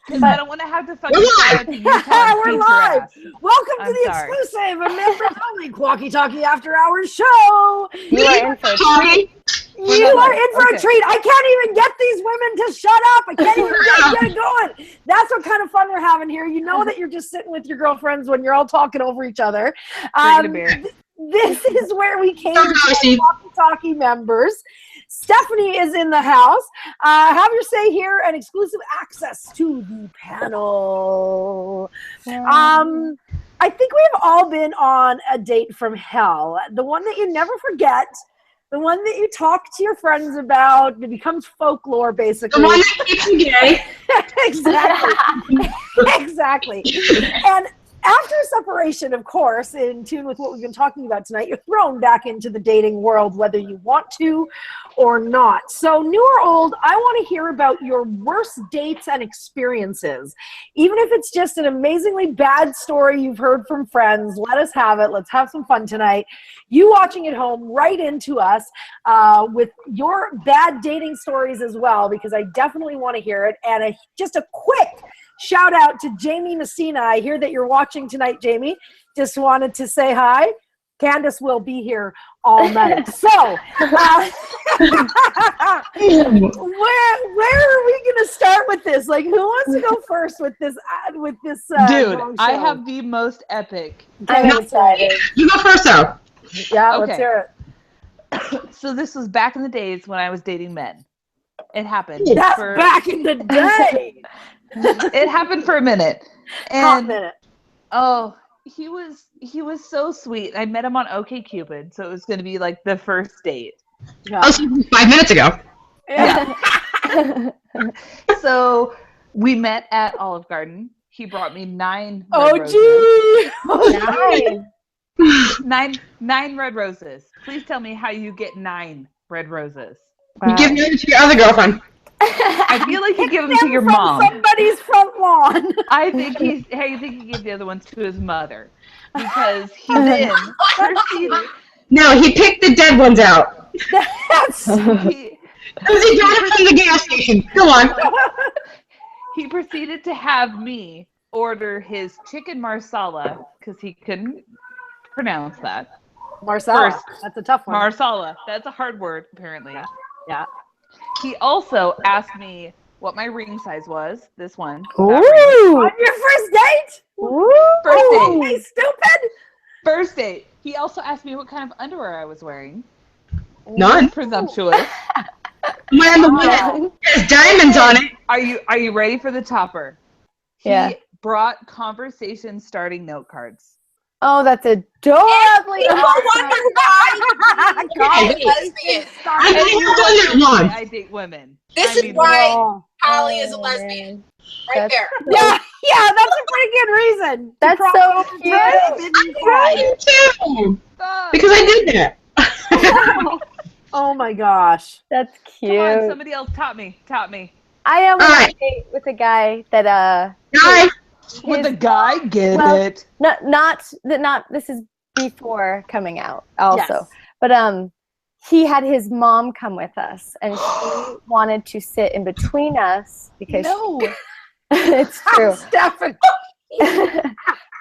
Because I don't want to have to fucking fly out to Utah. We're live. Welcome to the exclusive and members only Qualky Talkie After Hours show. You are in for a treat. You are in for a treat. I can't even get these women to shut up. I can't even get it going. That's what kind of fun we're having here. You know that you're just sitting with your girlfriends when you're all talking over each other. This is where we came to Qualky Talkie members. Stephanie is in the house. Have your say here and exclusive access to the panel. I think we've all been on a date from hell. The one that you never forget. The one that you talk to your friends about. It becomes folklore, basically. The one that keeps you gay. Exactly. Exactly. And after separation, of course, in tune with what we've been talking about tonight, you're thrown back into the dating world, whether you want to or not. So, new or old, I want to hear about your worst dates and experiences. Even if it's just an amazingly bad story you've heard from friends, let us have it. Let's have some fun tonight. You watching at home, write into us with your bad dating stories as well, because I definitely want to hear it. And just a quick shout out to Jamie Messina. I hear that you're watching tonight, Jamie. Just wanted to say hi. Candace will be here all night. So, where are we going to start with this? Like, who wants to go first with this? Dude, I have the most epic. I'm excited. You go first, though. Yeah, okay. Let's hear it. So this was back in the days when I was dating men. It happened. That's back in the day. It happened for a minute. And hot minute. Oh, he was so sweet. I met him on OkCupid, so it was going to be like the first date. Yeah. Oh, so 5 minutes ago. Yeah. So we met at Olive Garden. He brought me 9 red roses. Nine red roses. Please tell me how you get 9 red roses. You give them to your other girlfriend. I feel like you give them to your mom. Somebody's front lawn. I think you think he gave the other ones to his mother, because he then proceeded. No, he picked the dead ones out. He got it from the gas station. Go on. He proceeded to have me order his chicken marsala because he couldn't pronounce that. Marsala. That's a tough one. Marsala. That's a hard word, apparently. Yeah. He also asked me what my ring size was. This one. Ooh. On your first date? Ooh. First date. Hey, stupid. First date. He also asked me what kind of underwear I was wearing. None. Presumptuous. Man, the one has diamonds on it. Are you ready for the topper? Yeah. He brought conversation starting note cards. Oh, that's adorably People wonder why lesbian. I date women. This is why Holly is a lesbian. Right there. Yeah, that's a pretty good reason. That's so cute. I too. Because I did that. Oh my gosh. That's cute. Come on, somebody else taught me. I am on a date with a guy that With a guy, get it? Not. This is before coming out, also. Yes. But he had his mom come with us, and she wanted to sit in between us because it's true. Stephanie.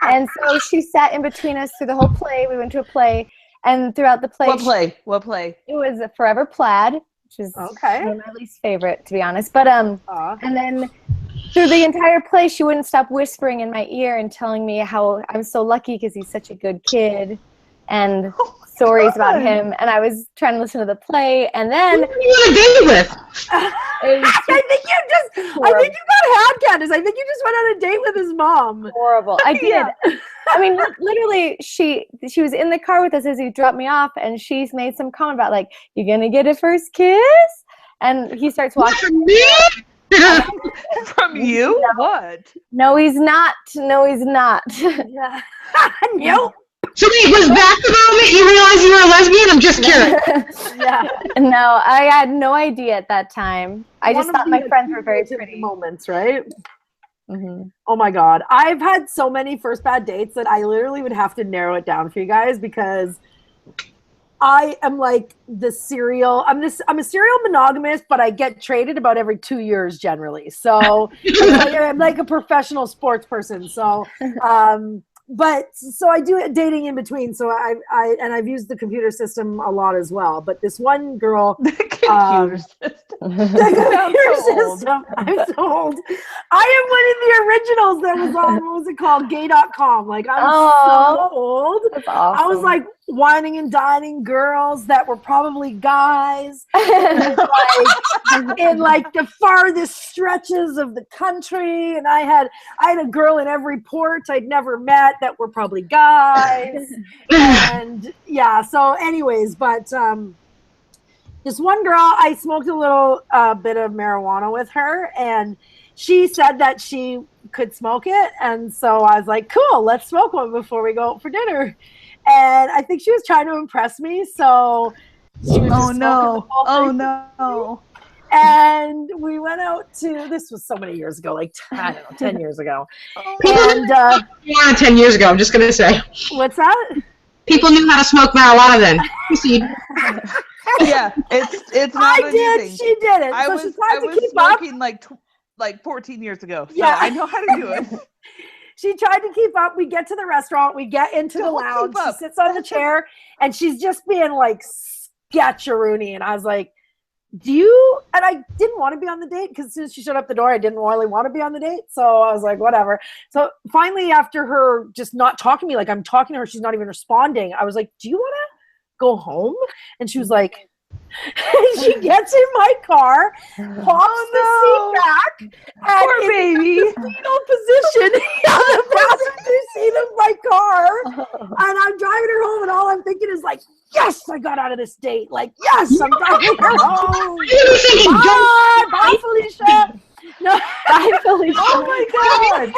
And so she sat in between us through the whole play. We went to a play, and throughout the play, What play? It was a Forever Plaid, which is one of my least favorite, to be honest. But and then through the entire play, she wouldn't stop whispering in my ear and telling me how I'm so lucky because he's such a good kid, and stories about him. And I was trying to listen to the play, and then who are you on a date with? I think you got had, Candace. I think you just went on a date with his mom. Horrible. I did. I mean, literally, she was in the car with us as he dropped me off, and she's made some comment about, like, you gonna get a first kiss? And he starts walking. From me? From you? No. What? No, he's not. Yeah. Nope. So wait, was that the moment you realized you were a lesbian? I'm just curious. Yeah. No, I had no idea at that time. I just thought my friends were very pretty. Moments, right? Mm-hmm. Oh my God. I've had so many first bad dates that I literally would have to narrow it down for you guys, because I am like I'm a serial monogamist, but I get traded about every 2 years generally. So I'm like a professional sports person. So so I do dating in between. So I've used the computer system a lot as well. But this one girl, The computer system. I'm so old. I am one of the originals that was on, what was it called? Gay.com. Like, I'm so old. That's awesome. I was like whining and dining girls that were probably guys in like the farthest stretches of the country. And I had a girl in every port I'd never met that were probably guys. And yeah, so anyways, but this one girl, I smoked a little bit of marijuana with her, and she said that she could smoke it. And so I was like, cool, let's smoke one before we go out for dinner. And I think she was trying to impress me. So she was Oh no. And we went out to, this was so many years ago, like, I don't know, 10 years ago. And 10 years ago, I'm just going to say. What's that? People knew how to smoke marijuana then. Proceed. Yeah, it's not a new thing. She did it. I so was she tried to keep smoking up. like 14 years ago. So Yeah. I know how to do it. She tried to keep up. We get to the restaurant. We get into the lounge. She sits on the chair, and she's just being like sketcheroony. And I was like, and I didn't want to be on the date because as soon as she showed up the door, I didn't really want to be on the date. So I was like, whatever. So finally, after her just not talking to me, like I'm talking to her, she's not even responding. I was like, do you want to go home? And she was like, she gets in my car, pops the seat back, and Poor baby. in the fetal position on the passenger seat of my car. And I'm driving her home, and all I'm thinking is like, yes, I got out of this date. Like, yes, I'm driving her home. Bye, Felicia. No, bye, Felicia. Oh my God.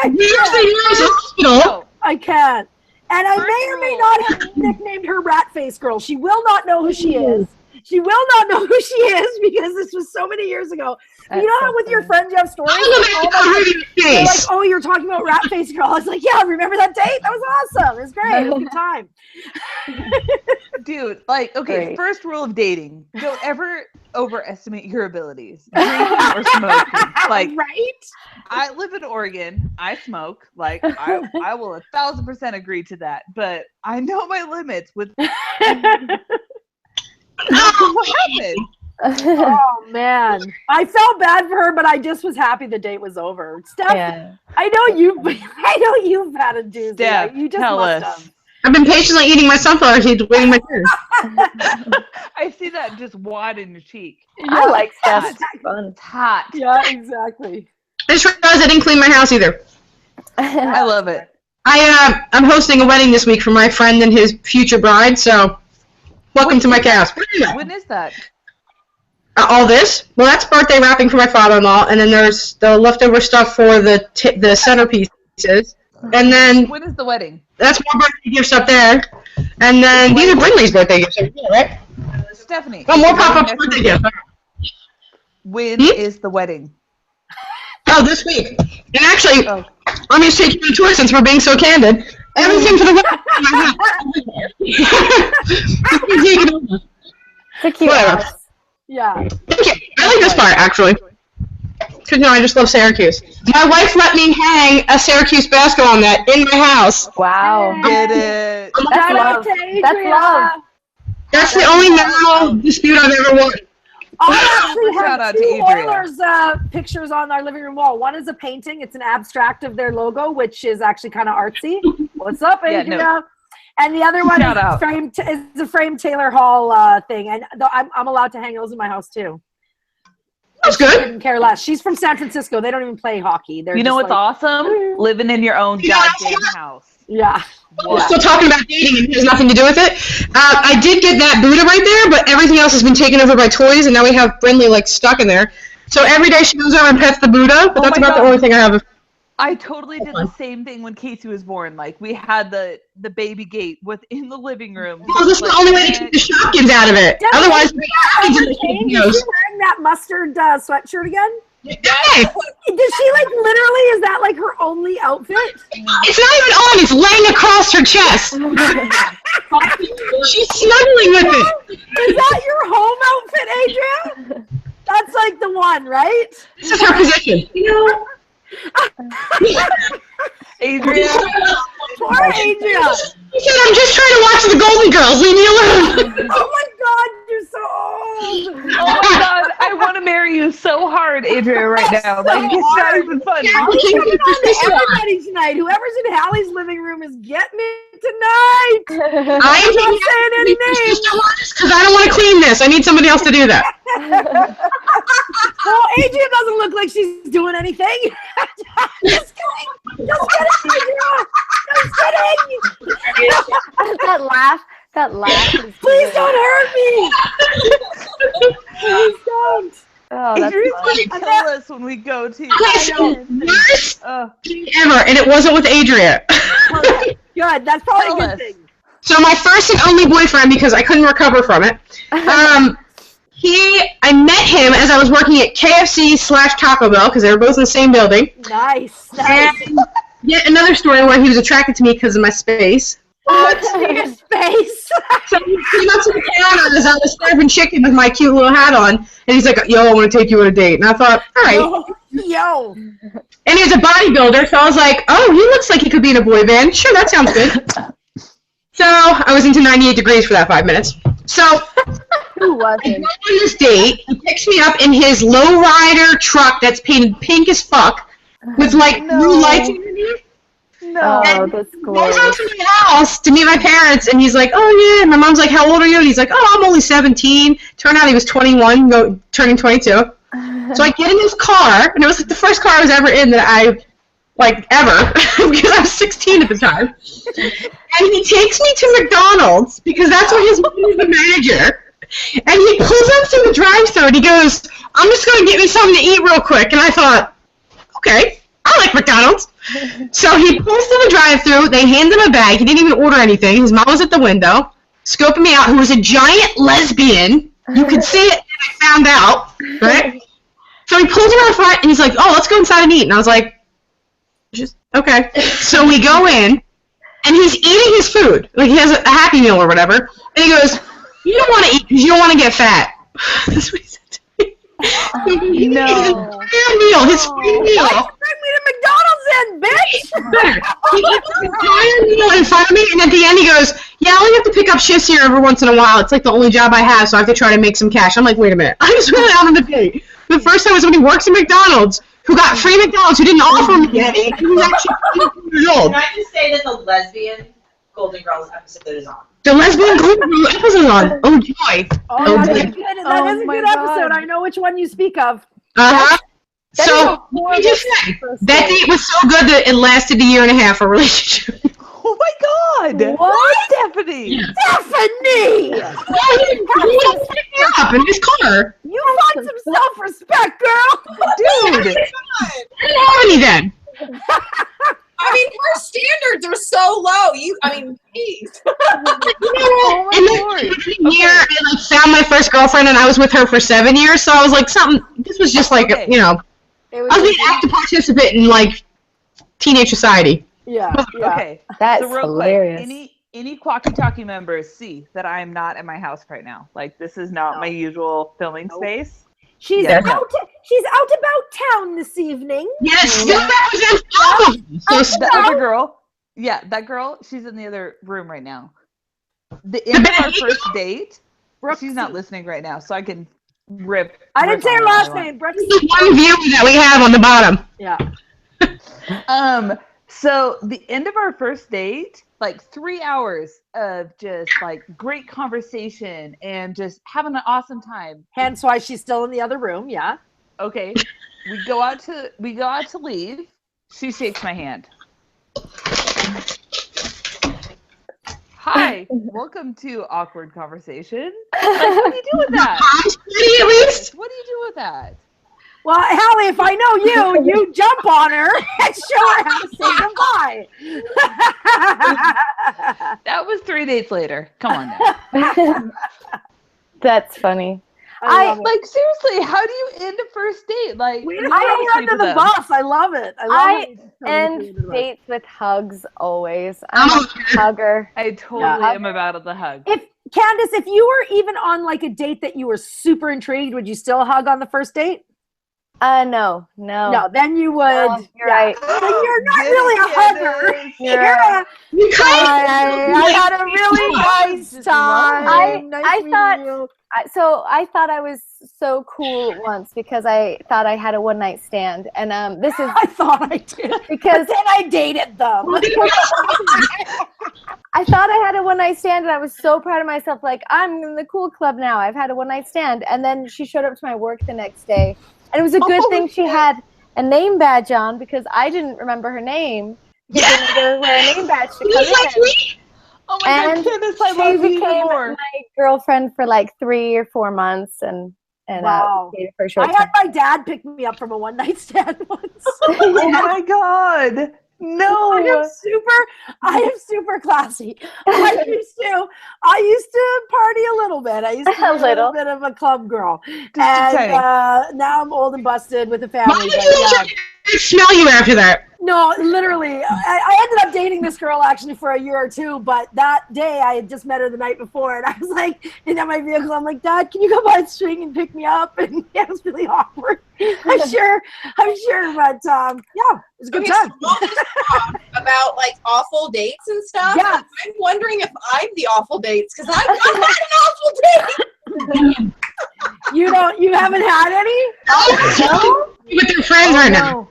I can't. And I may or may not have nicknamed her Rat Face Girl. She will not know who she is. She will not know who she is because this was so many years ago. That's you know how so with your funny. friends you have stories? They're like, oh, you're talking about Rat Face Girl. I was like, yeah, remember that date? That was awesome. It was great. It was a good time. Dude, like, okay, Great. first rule of dating, don't ever overestimate your abilities. Drinking or smoking. Like, right? I live in Oregon. I smoke. Like, I will 1,000% agree to that. But I know my limits with what happened. Oh man, I felt bad for her, but I just was happy the date was over. Steph, Yeah. I know you've had a doozy. Steph, You just tell must us. have. I've been patiently eating my sunflower seeds, waiting my turn. I see that just wad in your cheek. I like stuff. Hot. It's fun. It's hot. Yeah, exactly. I just realized I didn't clean my house either. I love it. I'm hosting a wedding this week for my friend and his future bride, so welcome to my chaos. When is that? All this? Well, that's birthday wrapping for my father-in-law, and then there's the leftover stuff for the centerpieces, and then When is the wedding? that's more birthday gifts up there, and then these are Brindley's birthday gifts over here, right? Stephanie. Oh, more pop-up birthday gifts. When is the wedding? Oh, this week. And actually, let me just take you on a tour since we're being so candid. Everything for the wedding. It's a cute Whatever. house. Yeah. Thank you. I like this part, actually. Because, I just love Syracuse. My wife let me hang a Syracuse basketball net in my house. Wow. Get it. That's love. That's love. That's the only marital dispute I've ever won. I actually Shout out have to two Adria. Oilers pictures on our living room wall. One is a painting. It's an abstract of their logo, which is actually kind of artsy. What's up, Yeah, Adria? no. And the other one Shout is out. a framed Taylor Hall thing. And I'm allowed to hang those in my house, too. That's She good. couldn't care less. She's from San Francisco. They don't even play hockey. They're You know just what's awesome? Living in your own Yeah. goddamn house. Yeah. We're still talking about dating and it has nothing to do with it. I did get that Buddha right there, but everything else has been taken over by toys, and now we have Brindley stuck in there. So every day she goes over and pets the Buddha, but that's my about God. the only thing I have. I totally did the same thing when Casey was born. Like, we had the baby gate within the living room. Well, this is the only way to keep the Shopkins out of it. Definitely. Otherwise, the Shopkins in the Is she kids' wearing that mustard sweatshirt again? Hey, Does she literally, is that her only outfit? it's not even on, it's laying across her chest. She's snuggling with it. Is that your home outfit, Adria? That's like the one, right? This is her position. Adria. Poor Adria. She said, I'm just trying to watch the Golden Girls. Leave me alone. Oh my God, you're so old. Oh my God, I want to marry you so hard, Adria, right now. Like, it's not even funny. Hallie's coming on to everybody tonight. Whoever's in Hallie's living room is getting it tonight. I'm not saying any names. Because I don't want to clean this. I need somebody else to do that. Well, Adria doesn't look like she's doing anything. Just kidding. Just kidding, Adria. Just kidding. That laugh. Please don't hurt me. Please don't. Oh, that's Adria's funny. going to kill us when we go to. Worst thing ever, and it wasn't with Adria. Good. That's probably Tell a good us. thing. So my first and only boyfriend, because I couldn't recover from it, I met him as I was working at KFC/Taco Bell, because they were both in the same building. Nice. And yet another story where he was attracted to me because of my space. Oh, your space. So he came up to the counter as I was serving chicken with my cute little hat on, and he's like, yo, I want to take you on a date. And I thought, all right. Yo. And he was a bodybuilder, so I was like, oh, he looks like he could be in a boy band. Sure, that sounds good. So I was into 98 degrees for that 5 minutes. So Who I wasn't? go on this date. He picks me up in his lowrider truck that's painted pink as fuck with like blue lights underneath. No. Oh, that's Goes glorious. out to my house to meet my parents, and he's like, oh yeah. And my mom's like, how old are you? And he's like, oh, I'm only 17. Turned out he was 21, turning 22. So I get in his car, and it was like the first car I was ever in that I, like, ever, because I was 16 at the time. And he takes me to McDonald's, because that's where his mom is the manager. And he pulls up to the drive-thru, and he goes, I'm just going to get me something to eat real quick. And I thought, okay, I like McDonald's. So he pulls to the drive-thru, they hand him a bag, he didn't even order anything, his mom was at the window, scoping me out, who was a giant lesbian. You could see it, and I found out, right? So he pulls me out front, and he's like, oh, let's go inside and eat. And I was like, just, okay. So we go in, and he's eating his food. Like, he has a Happy Meal or whatever. And he goes, you don't want to eat because you don't want to get fat. That's what he said to me. No. His free meal. Bring me to McDonald's then, bitch. He eats his entire meal in front of me, and at the end he goes, yeah, I only have to pick up shifts here every once in a while. It's like the only job I have, so I have to try to make some cash. I'm like, wait a minute. I was really out on the date. The first time was when he works at McDonald's, who got free McDonald's, who didn't offer me any, who was actually 22 years old. Can I just say that the lesbian Golden Girls episode is on? The lesbian Golden Girls episode on. Oh, joy. Oh, that's boy. a good, that is a my good God. episode. I know which one you speak of. Uh-huh. That So, is a let me horrible just say, first that date. date was so good that it lasted a year and a half, our relationship. Oh my God. What? Stephanie. Stephanie! Well, he picked me up in his car. You want some self-respect, girl. Dude. I didn't have any then. I mean, her standards are so low. Geez. Oh And my then Lord. the year I like found my first girlfriend, and I was with her for 7 years. So I was like, this was just like, Okay. you know, It I was being an active participant in like teenage society. yeah. Okay. That's So real hilarious. quick, any Qualky Talkie members see that I am not at my house right now. Like, this is not my usual filming space. She's Yeah. out about town this evening. Yes, that represents all of them. So The other girl, that girl, she's in the other room right now. The end of our first date, she's not listening right now, so I can rip. I didn't say her on last her name. Brooke. this is one view that we have on the bottom. Yeah. So the end of our first date, like 3 hours of just like great conversation and just having an awesome time. Hence why she's still in the other room. Yeah. Okay, we go out to leave. She shakes my hand. Hi, welcome to Awkward Conversation. Like, what do you do with that? Mom's pretty at least. What do you do with that? Well, Hallie, if I know you, you jump on her and show her how to say goodbye. That was 3 dates later. Come on now. That's funny. like seriously, how do you end a first date? Like we don't go under the bus. I love it. I end dates with hugs always. I'm a hugger. I totally am about the hug. Candace, if you were even on like a date that you were super intrigued, would you still hug on the first date? No. No, then you would. No, you're right. So you're not really a hugger. I had a really nice time. I thought I was so cool once because I thought I had a one-night stand, and this is. I thought I did because then I dated them. I thought I had a one-night stand, and I was so proud of myself. Like, I'm in the cool club now. I've had a one-night stand, and then she showed up to my work the next day. And it was a good thing she had a name badge on because I didn't remember her name. She didn't wear a name badge to come in. Oh my God, Candace, I love you even more. My girlfriend for like 3 or 4 months, and wow. For a short time. I had my dad pick me up from a one-night stand once. Oh my God. No, I am super classy. I used to party a little bit. I used to be a little bit of a club girl, and now I'm old and busted with a family. I smell you after that. No, literally, I ended up dating this girl actually for a year or two, but that day I had just met her the night before, and I was like, in my vehicle, I'm like, Dad, can you come by the string and pick me up? And it was really awkward. I'm sure, but yeah, it was a good time. About like awful dates and stuff. Yeah. I'm wondering if I'm the awful dates because I've not had an awful date. You haven't had any? No? With your friends right now.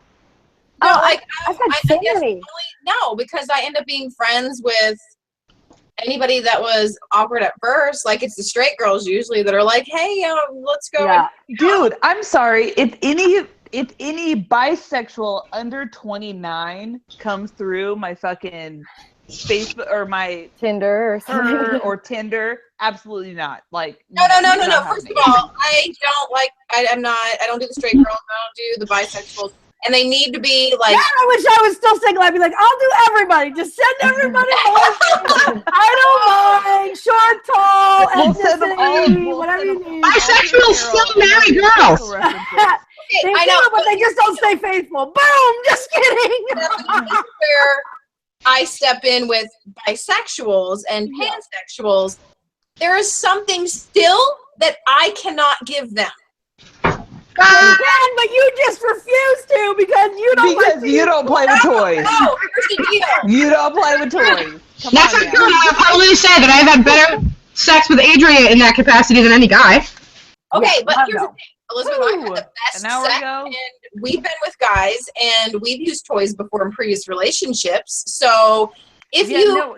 No, I've had so many. No, because I end up being friends with anybody that was awkward at first. Like it's the straight girls usually that are like, "Hey, let's go." Yeah. Dude, I'm sorry. If any bisexual under 29 comes through my fucking Facebook or my Tinder or Tinder, absolutely not. Like no. First of all, I don't do the straight girls. I don't do the bisexuals. And they need to be like. Yeah, I wish I was still single. I'd be like, I'll do everybody. Just send everybody. I don't mind. Short, tall, ethnicity, whatever you need. Bisexuals still marry girls. I know, but they just don't stay faithful. Boom! Just kidding. This is where I step in with bisexuals and pansexuals. There is something still that I cannot give them. You can, but you just refuse to because you don't play with toys. No, here's the deal. You don't play with toys. That's not true. I'll probably say that I've had better sex with Adria in that capacity than any guy. Okay, but here's the thing. Elizabeth and I had the best sex, and we've been with guys, and we've used toys before in previous relationships. So if no,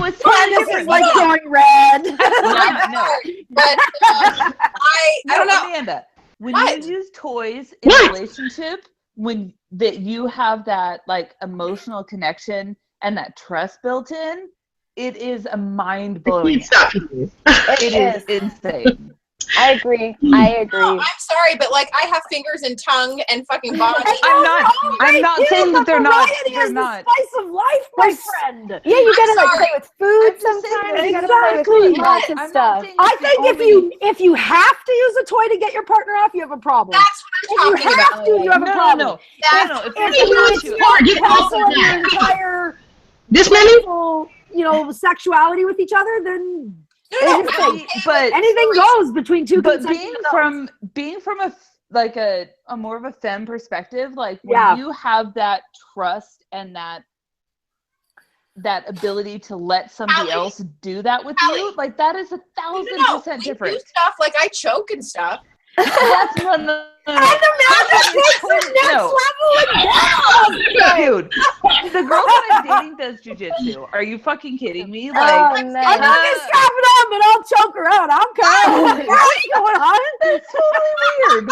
it's Candace is like going red. No. But I don't know. Amanda, when you use toys in a relationship, when that you have that like emotional connection and that trust built in, it is a mind-blowing. It is insane. I agree. No, I'm sorry, but like I have fingers and tongue and fucking body. I'm not saying that they're not. They're not. Spice of life, my friend. Yeah, you gotta like play with food sometimes. You gotta play with lots of stuff. I think if you have to use a toy to get your partner off, you have a problem. That's what I'm talking about. You have a problem. No. If you cancel your entire this many, sexuality with each other, then. But anything goes between two. But being from a more of a femme perspective, like when you have that trust and that ability to let somebody else do that with you, like that is 1,000% different. We do stuff like I choke and stuff. That's no. Dude, the girl that I'm dating does jujitsu. Are you fucking kidding me? Like, I'm not gonna strap it on, but I'll choke her out. I'm kind of what's going on? That's totally weird.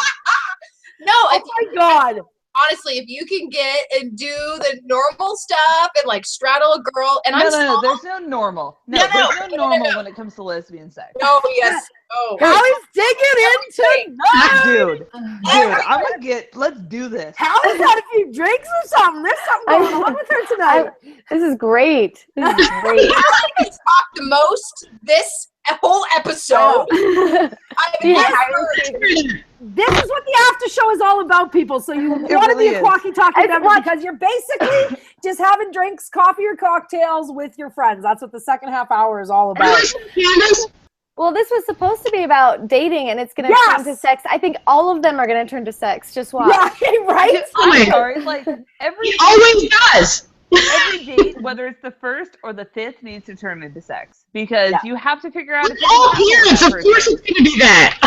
No, oh my God. Honestly, if you can get and do the normal stuff and like straddle a girl, and there's no normal. There's no normal when it comes to lesbian sex. No, yes. Oh, Hallie's digging into dude, let's do this. Hallie's had a few drinks or something. There's something going on with her tonight. This is great. I talk the most this a whole episode. I've never. This is what the after show is all about, people. So you want to really be a Qualky Talkie member because you're basically just having drinks, coffee or cocktails with your friends. That's what the second half hour is all about. Well, this was supposed to be about dating, and it's going to turn to sex. I think all of them are going to turn to sex. Just watch. Yeah, right? I'm sorry. Like, It always does. every date, whether it's the first or the fifth, needs to turn into sex. Because you have to figure out if All parents, of course it's going to be that.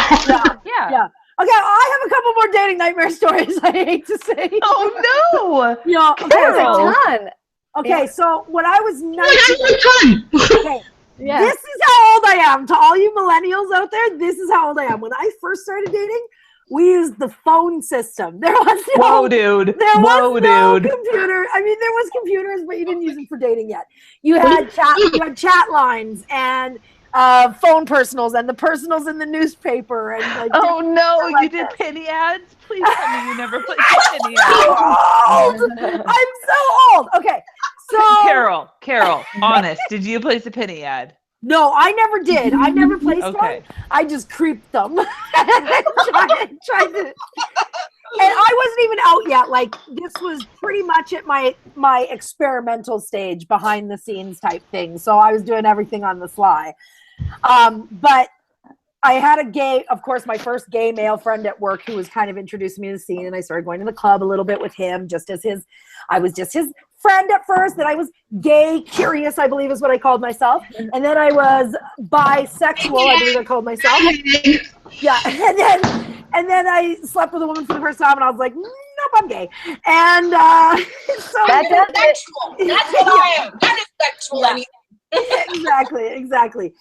Yeah. Okay, I have a couple more dating nightmare stories, I hate to say. Oh, no! Yeah, There's a ton. Okay, so when I was 19... Okay, Yeah. this is how old I am. To all you millennials out there, this is how old I am. When I first started dating, we used the phone system. There was no... Whoa, dude. There was no computer. I mean, there was computers, but you didn't use them for dating yet. You had chat lines and... phone personals and the personals in the newspaper and like. Oh no! You did penny ads. Please tell me you never played penny ads. I'm so old. Okay, so Carol, honest, did you place a penny ad? No, I never did. I never placed one. I just creeped them. tried to. And I wasn't even out yet. Like, this was pretty much at my experimental stage, behind the scenes type thing. So I was doing everything on the sly. But I had of course, my first gay male friend at work who was kind of introducing me to the scene. And I started going to the club a little bit with him, I was just his friend at first. Then I was gay curious, I believe is what I called myself. And then I was bisexual, I believe I called myself. Yeah. And then I slept with a woman for the first time, and I was like, nope, I'm gay. And so that's sexual. That's what I am. That is sexual. Exactly.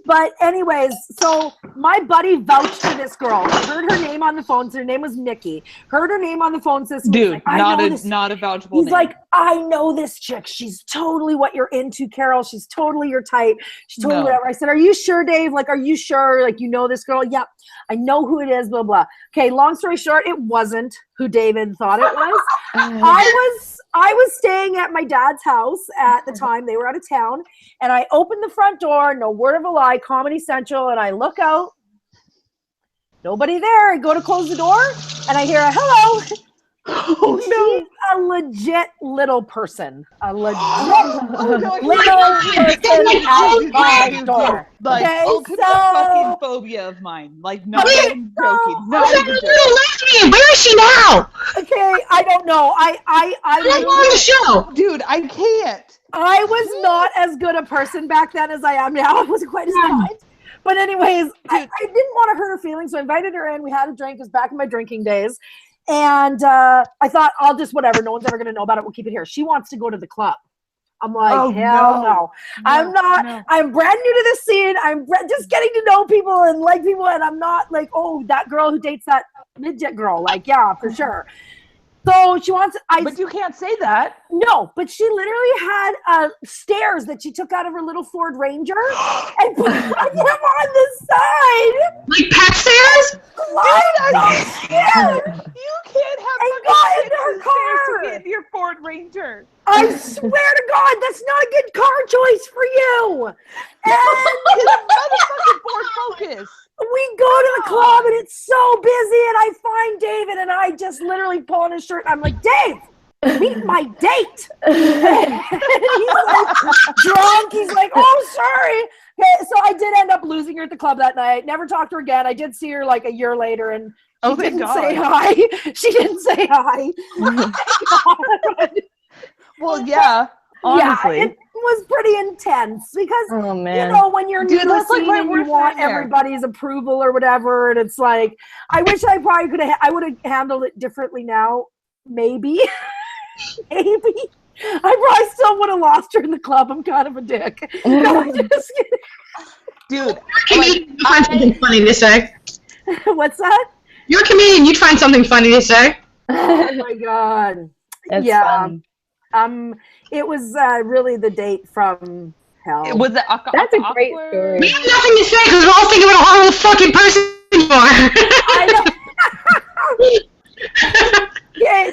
But anyways, so my buddy vouched for this girl. I heard her name on the phone. So her name was Nikki. Heard her name on the phone system. Dude, like, not a vouchable name. He's like, I know this chick. She's totally what you're into, Carol. She's totally your type. She's totally whatever. I said, are you sure, Dave? Like, are you sure? Like, you know this girl? Yep. I know who it is, blah, blah. Okay, long story short, it wasn't who David thought it was. I was staying at my dad's house at the time. They were out of town. And I opened the front door, no word of a lie, Comedy Central, and I look out. Nobody there. I go to close the door, and I hear a hello. Oh, no. She's a legit little person. A legit little person at my door. Like, okay, fucking phobia of mine. Like, not even joking. Not even joking. Lesbian. Where is she now? Okay, I don't know. I on the show. Dude, I can't. I was not as good a person back then as I am now. I wasn't quite as kind. But anyways, I didn't want to hurt her feelings, so I invited her in. We had a drink. It was back in my drinking days. And I thought, I'll just whatever. No one's ever going to know about it. We'll keep it here. She wants to go to the club. I'm like, hell no. I'm not. No. I'm brand new to this scene. I'm just getting to know people and like people. And I'm not like, oh, that girl who dates that midget girl. Like, yeah, for sure. So she wants. But you can't say that. No, but she literally had stairs that she took out of her little Ford Ranger and put them on the side. Like pet stairs? I'm scared. You can't have got into her car to get into your Ford Ranger. I swear to God, that's not a good car choice for you. And motherfucking Ford Focus. We go to the club and it's so busy, and I find David and I just literally pull on his shirt. I'm like, Dave, meet my date. And he's like drunk. He's like, oh, sorry. Okay, so I did end up losing her at the club that night. Never talked to her again. I did see her like a year later, and she didn't say hi. She didn't say hi. Well, yeah. Honestly. Yeah, it was pretty intense because, you know, when you're new to the scene and you want everybody's approval or whatever, and it's like, I wish I probably could have, I would have handled it differently now. Maybe. Maybe. I probably still would have lost her in the club. I'm kind of a dick. No, I'm just kidding. Dude, you'd find something funny to say. What's that? You're a comedian. You'd find something funny to say. Oh my God. That's fun. It was really the date from hell. Was it That's a great story. We have nothing to say because we're all thinking about a horrible fucking person you are. I know. Okay,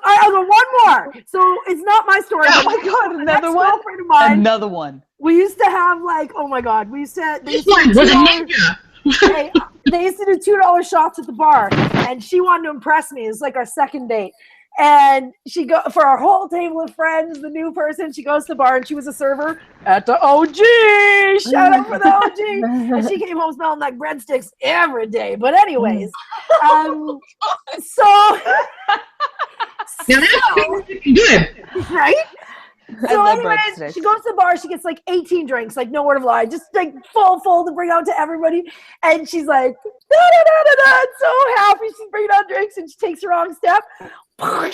I'll go one more. So it's not my story. Oh my God, another one? Girlfriend of mine, another one. We used to have like, oh my God, they used to Was a ninja. Hey, they used to do $2 shots at the bar, and she wanted to impress me. It was like our second date. And she go for our whole table of friends, the new person, she goes to the bar and she was a server at the OG. Shout out for the OG. And she came home smelling like breadsticks every day. But anyways, so Now that's good. Right? So anyways, breadsticks. she goes to the bar, she gets like 18 drinks, like no word of lie, just like full to bring out to everybody. And she's like, so happy she's bringing out drinks, and she takes the wrong step. No,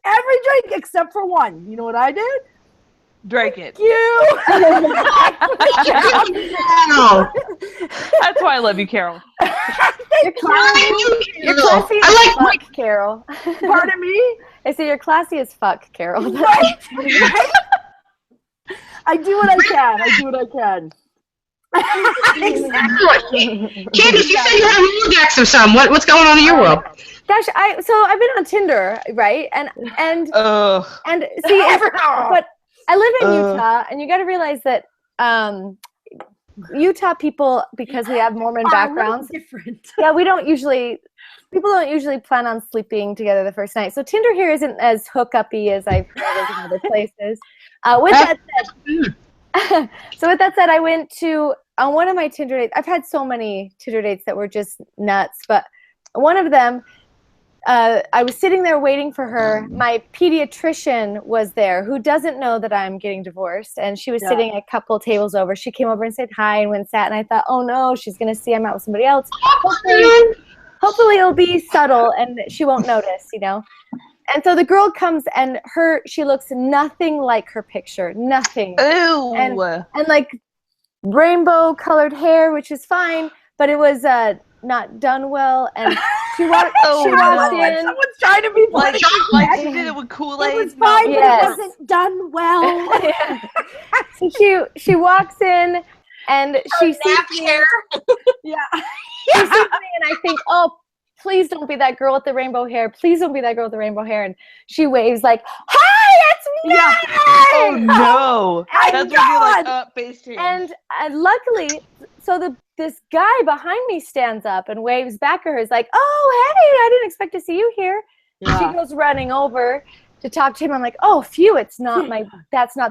every drink except for one. You know what I did? Drink it. You. That's why I love you, Carol. You're classy as fuck, Carol. Pardon me? I say you're classy as fuck, Carol. Right? I do what I can. Exactly. Candace, you said you had a Rolodex or something. What's going on in your world? Gosh, I've been on Tinder, right? And see, but I live in Utah, and you got to realize that Utah people, because we have Mormon backgrounds, different. Yeah, people don't usually plan on sleeping together the first night. So Tinder here isn't as hookup-y as I've heard in other places. With that said, I went to on one of my Tinder dates. I've had so many Tinder dates that were just nuts, but one of them, I was sitting there waiting for her. My pediatrician was there, who doesn't know that I'm getting divorced, and she was sitting a couple tables over. She came over and said hi and went and sat, and I thought, oh no, she's gonna see I'm out with somebody else. Hopefully it'll be subtle and she won't notice, you know. And so the girl comes, and she looks nothing like her picture, nothing. Ew. And like rainbow colored hair, which is fine, but it was not done well. And she walked in. Someone's trying to be like she did it with Kool-Aid. It was fine, but it wasn't done well. So she walks in, and she sees me. Yeah. She sees me, and I think, oh, please don't be that girl with the rainbow hair. Please don't be that girl with the rainbow hair. And she waves like, hi, it's me. Yeah. Oh no. That's when you're like, face change. And luckily, so this guy behind me stands up and waves back at her. He's like, oh, hey, I didn't expect to see you here. Yeah. She goes running over to talk to him. I'm like, oh, phew, that's not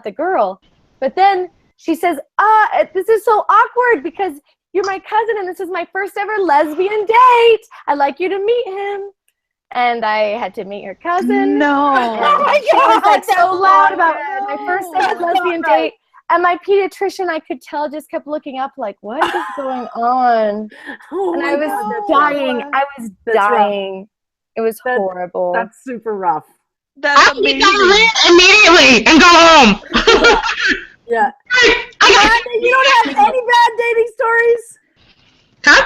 the girl. But then she says, this is so awkward because you're my cousin, and this is my first ever lesbian date. I'd like you to meet him. And I had to meet her cousin. No. Oh my God. She was like so loud about my first ever lesbian date. And my pediatrician, I could tell, just kept looking up like, what is going on? And I was dying. I was dying. It was horrible. That's super rough. That's amazing. Immediately and go home. Yeah. You don't have any bad dating stories? Huh?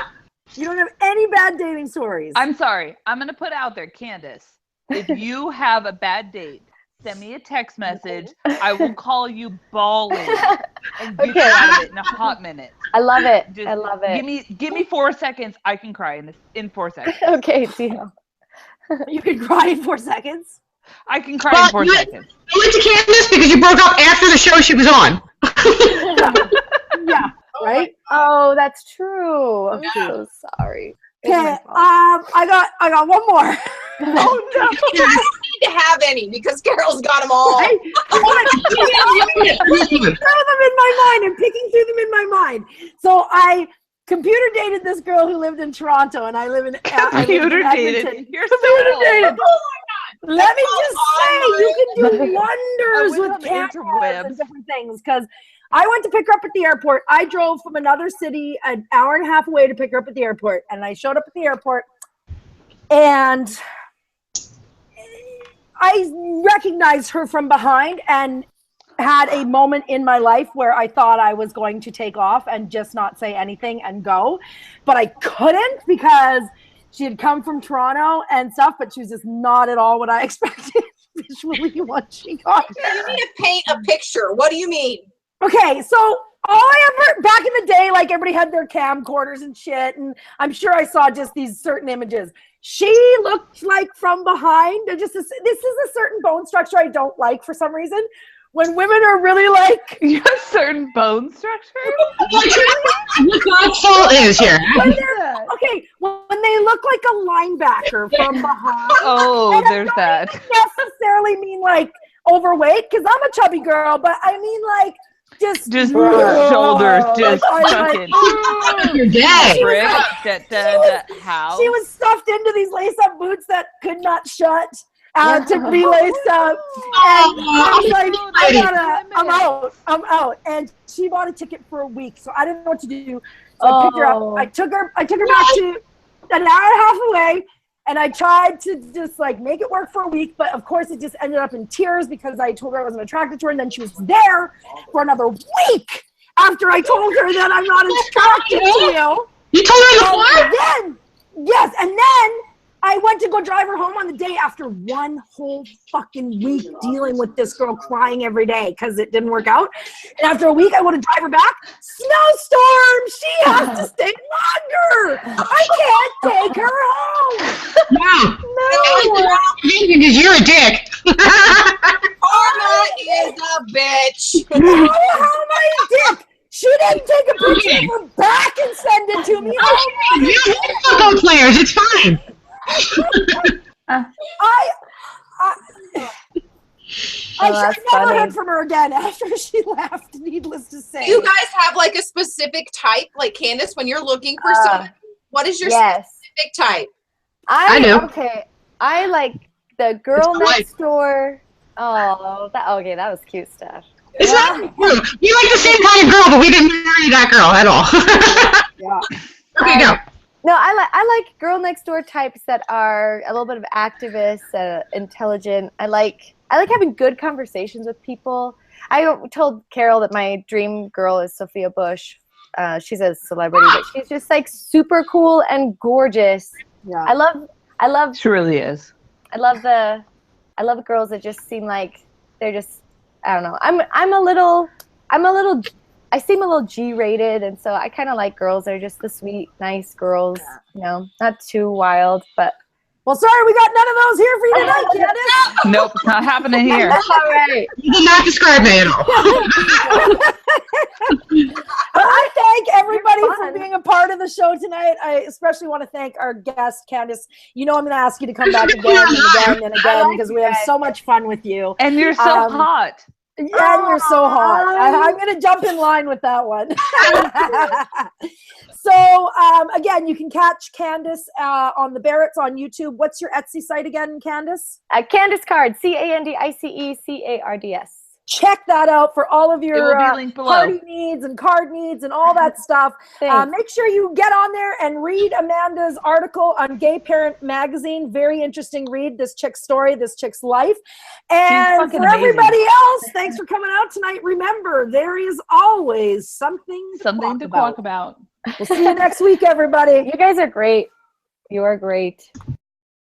You don't have any bad dating stories? I'm sorry. I'm going to put out there, Candace, if you have a bad date, send me a text message. I will call you bawling and get out of it in a hot minute. I love it. I love it. Give me 4 seconds. I can cry in 4 seconds. Okay, deal. You can cry in 4 seconds? I can cry in 4 seconds. You went to Candace because you broke up after the show she was on. Yeah, right? Oh, that's true. I'm so sorry. Okay, I got one more. Oh no! I don't need to have any because Carol's got them all. I'm picking through them in my mind. I'm picking through them in my mind. So I computer dated this girl who lived in Toronto, and I live in computer dated. You're so dated. Oh my God! Let me just say, you can do wonders with cameras and different things. Because I went to pick her up at the airport. I drove from another city an hour and a half away to pick her up at the airport, and I showed up at the airport, and I recognized her from behind and had a moment in my life where I thought I was going to take off and just not say anything and go, but I couldn't because she had come from Toronto and stuff, but she was just not at all what I expected visually once she got there. You need to paint a picture. What do you mean? Okay, so all I ever, back in the day, like everybody had their camcorders and shit, and I'm sure I saw just these certain images. She looked like from behind, this is a certain bone structure I don't like for some reason. When women are really like... You have certain bone structure? What God's fault is here? Okay, when they look like a linebacker from behind. Oh, there's that. I don't necessarily mean like overweight, because I'm a chubby girl, but I mean like just shoulders just fucking. You're dead. How? She was stuffed into these lace-up boots that could not shut. To be laced up, and I was like, I'm out. And she bought a ticket for a week, so I didn't know what to do. So I picked her up. I took her back to an hour and a half away, and I tried to just like make it work for a week, but of course it just ended up in tears because I told her I wasn't attracted to her, and then she was there for another week after I told her that I'm not attracted to you. You told her in the car? And then I went to go drive her home on the day after one whole fucking week dealing with this girl crying every day because it didn't work out. And after a week, I want to drive her back. Snowstorm! She has to stay longer! I can't take her home! No! Because you're a dick. Karma is a bitch. How am I a dick? She didn't take a picture of her back and send it to me. You're football players. It's fine. I never heard from her again after she left, needless to say. Do you guys have like a specific type? Like Candace, when you're looking for someone, what is your specific type? I do. Okay. I like the girl next door. Oh, that was cute stuff. It's not true. We like the same kind of girl, but we didn't marry that girl at all. Yeah. Okay, go. No, I like girl next door types that are a little bit of activists, intelligent. I like having good conversations with people. I told Carol that my dream girl is Sophia Bush. She's a celebrity, but she's just like super cool and gorgeous. Yeah. I love. She really is. I love the girls that just seem like they're just. I don't know. I seem a little G-rated, and so I kind of like girls that are just the sweet, nice girls. You know, not too wild, but. Well, sorry, we got none of those here for you tonight, Candace. Nope, it's not happening here. All right. You did not describe me at all. I thank everybody for being a part of the show tonight. I especially want to thank our guest, Candace. You know I'm going to ask you to come back again and again and again because we have so much fun with you. And you're so hot. And you're so hot. I'm going to jump in line with that one. So, again, you can catch Candace on the Barretts on YouTube. What's your Etsy site again, Candace? Candace Cards, CandiceCards. Check that out for all of your party needs and card needs and all that stuff. Make sure you get on there and read Amanda's article on Gay Parent Magazine. Very interesting read. This chick's story, this chick's life. And for everybody else, thanks for coming out tonight. Remember, there is always something to talk about. We'll see you next week, everybody. You guys are great. You are great.